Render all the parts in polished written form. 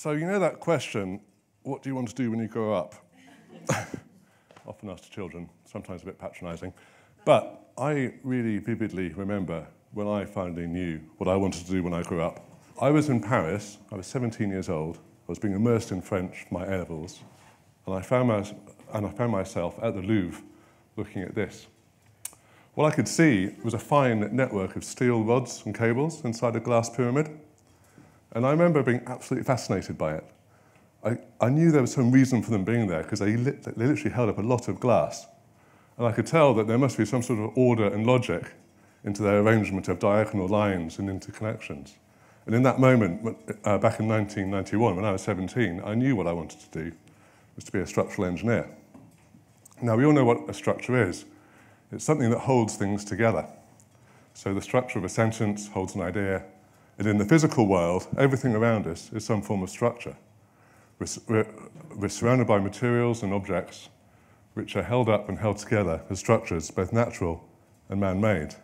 So you know that question, what do you want to do when you grow up? Often asked to children, sometimes a bit patronising. But I really vividly remember when I finally knew what I wanted to do when I grew up. I was in Paris, I was 17 years old, I was being immersed in French for my A-levels, and I found myself at the Louvre looking at this. What I could see was a fine network of steel rods and cables inside a glass pyramid, and I remember being absolutely fascinated by it. I knew there was some reason for them being there because they literally held up a lot of glass. And I could tell that there must be some sort of order and logic into their arrangement of diagonal lines and interconnections. And in that moment, back in 1991, when I was 17, I knew what I wanted to do, was to be a structural engineer. Now, we all know what a structure is. It's something that holds things together. So the structure of a sentence holds an idea. And in the physical world, everything around us is some form of structure. We're surrounded by materials and objects which are held up and held together as structures, both natural and man-made.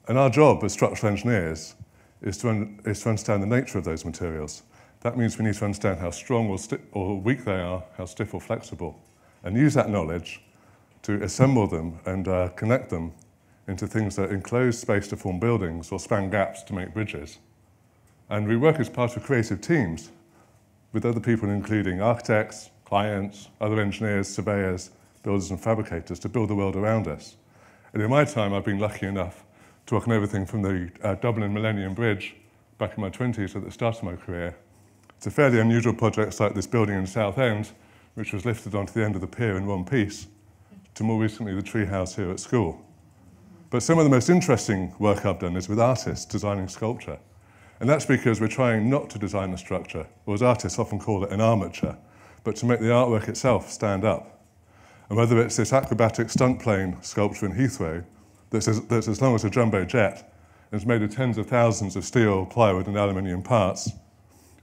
And our job as structural engineers is to understand the nature of those materials. That means we need to understand how strong or weak they are, how stiff or flexible, and use that knowledge to assemble them and connect them into things that enclose space to form buildings or span gaps to make bridges. And we work as part of creative teams with other people, including architects, clients, other engineers, surveyors, builders and fabricators to build the world around us. And in my time, I've been lucky enough to work on everything from the Dublin Millennium Bridge back in my 20s at the start of my career to fairly unusual projects like this building in Southend, which was lifted onto the end of the pier in one piece, to more recently the tree house here at school. But some of the most interesting work I've done is with artists designing sculpture. And that's because we're trying not to design a structure, or as artists often call it, an armature, but to make the artwork itself stand up. And whether it's this acrobatic stunt plane sculpture in Heathrow that's as long as a jumbo jet and is made of tens of thousands of steel, plywood and aluminium parts,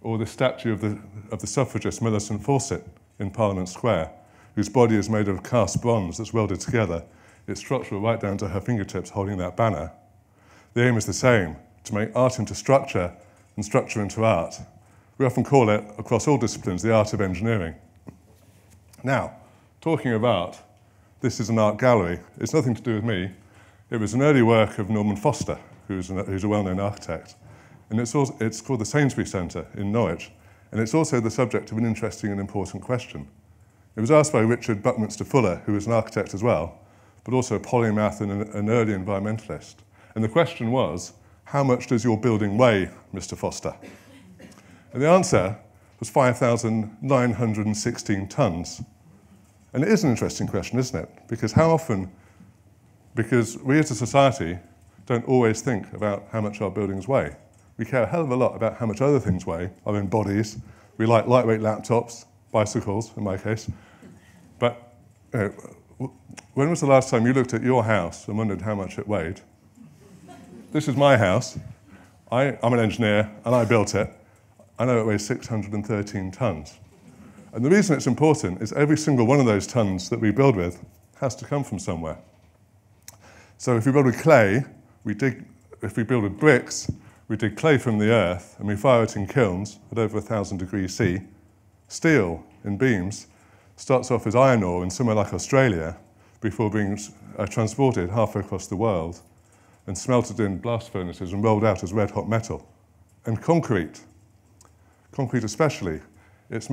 or the statue of the suffragist Millicent Fawcett in Parliament Square, whose body is made of cast bronze that's welded together, it's structural right down to her fingertips holding that banner. The aim is the same, to make art into structure and structure into art. We often call it, across all disciplines, the art of engineering. Now, talking of art, this is an art gallery. It's nothing to do with me. It was an early work of Norman Foster, who's a well-known architect. And it's called the Sainsbury Centre in Norwich. And it's also the subject of an interesting and important question. It was asked by Richard Buckminster Fuller, who was an architect as well, but also a polymath and an early environmentalist. And the question was, how much does your building weigh, Mr. Foster? And the answer was 5,916 tonnes. And it is an interesting question, isn't it? Because we as a society don't always think about how much our buildings weigh. We care a hell of a lot about how much other things weigh, our own bodies. We like lightweight laptops, bicycles, in my case. But when was the last time you looked at your house and wondered how much it weighed? This is my house. I'm an engineer, and I built it. I know it weighs 613 tonnes. And the reason it's important is every single one of those tonnes that we build with has to come from somewhere. So if we build with clay, if we build with bricks, we dig clay from the earth, and we fire it in kilns at over 1,000 degrees C. Steel in beams starts off as iron ore in somewhere like Australia before being transported halfway across the world and smelted in blast furnaces and rolled out as red-hot metal. And concrete especially, it's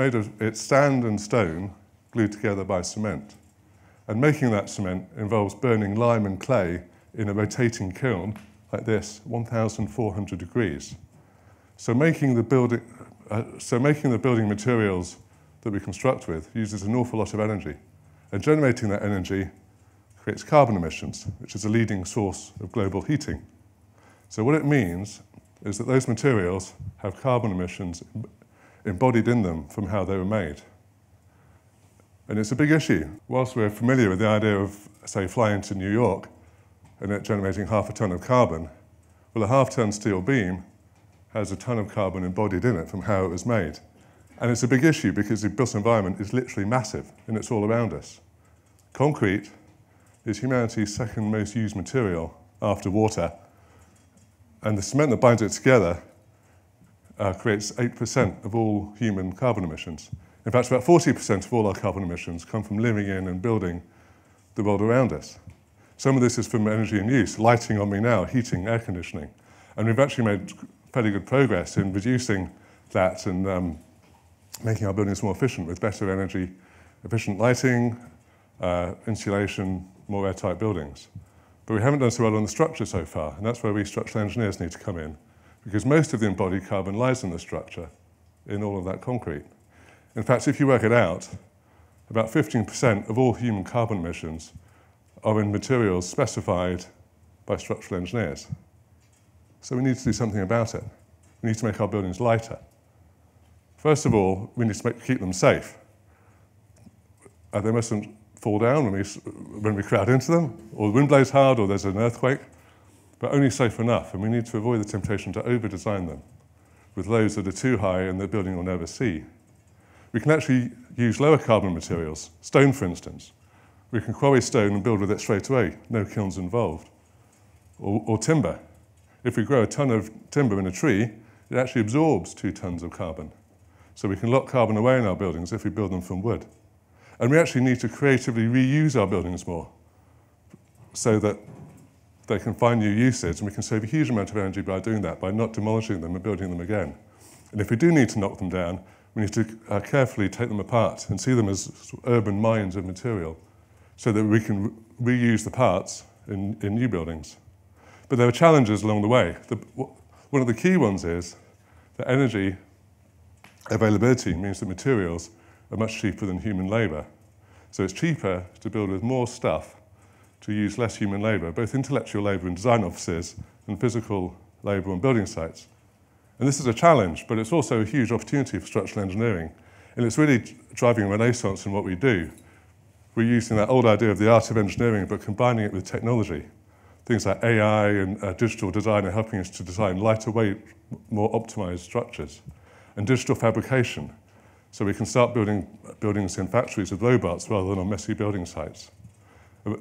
sand and stone glued together by cement. And making that cement involves burning lime and clay in a rotating kiln like this, 1,400 degrees. So making the building materials that we construct with uses an awful lot of energy. And generating that energy creates carbon emissions, which is a leading source of global heating. So what it means is that those materials have carbon emissions embodied in them from how they were made. And it's a big issue. Whilst we're familiar with the idea of, say, flying to New York and it generating half a ton of carbon, well, a half-ton steel beam has a ton of carbon embodied in it from how it was made. And it's a big issue because the built environment is literally massive and it's all around us. Concrete is humanity's second most used material after water, and the cement that binds it together creates 8% of all human carbon emissions. In fact, about 40% of all our carbon emissions come from living in and building the world around us. Some of this is from energy in use, lighting on me now, heating, air conditioning. And we've actually made fairly good progress in reducing that and making our buildings more efficient with better energy, efficient lighting, insulation, more airtight buildings. But we haven't done so well on the structure so far, and that's where we structural engineers need to come in, because most of the embodied carbon lies in the structure, in all of that concrete. In fact, if you work it out, about 15% of all human carbon emissions are in materials specified by structural engineers. So we need to do something about it. We need to make our buildings lighter. First of all, we need to keep them safe. They mustn't fall down when we crowd into them, or the wind blows hard, or there's an earthquake, but only safe enough, and we need to avoid the temptation to over-design them with loads that are too high and the building will never see. We can actually use lower carbon materials, stone for instance. We can quarry stone and build with it straight away, no kilns involved. Or timber. If we grow a ton of timber in a tree, it actually absorbs 2 tons of carbon. So we can lock carbon away in our buildings if we build them from wood. And we actually need to creatively reuse our buildings more so that they can find new uses, and we can save a huge amount of energy by doing that, by not demolishing them and building them again. And if we do need to knock them down, we need to carefully take them apart and see them as sort of urban mines of material so that we can reuse the parts in new buildings. But there are challenges along the way. One of the key ones is that energy availability means that materials are much cheaper than human labour. So it's cheaper to build with more stuff, to use less human labour, both intellectual labour in design offices and physical labour on building sites. And this is a challenge, but it's also a huge opportunity for structural engineering. And it's really driving a renaissance in what we do. We're using that old idea of the art of engineering, but combining it with technology. Things like AI and digital design are helping us to design lighter weight, more optimized structures. And digital fabrication, so we can start building buildings in factories with robots rather than on messy building sites.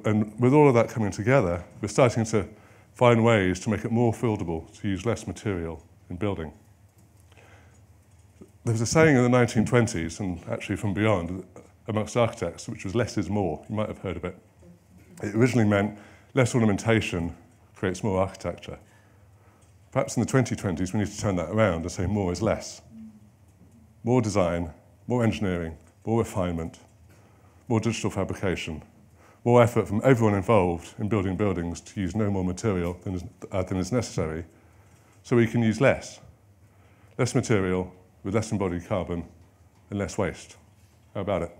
And with all of that coming together, we're starting to find ways to make it more affordable to use less material in building. There was a saying in the 1920s, and actually from beyond, amongst architects, which was less is more. You might have heard of it. It originally meant less ornamentation creates more architecture. Perhaps in the 2020s, we need to turn that around and say more is less. More design, more engineering, more refinement, more digital fabrication, more effort from everyone involved in building buildings to use no more material than is necessary, so we can use less. Less material with less embodied carbon and less waste. How about it?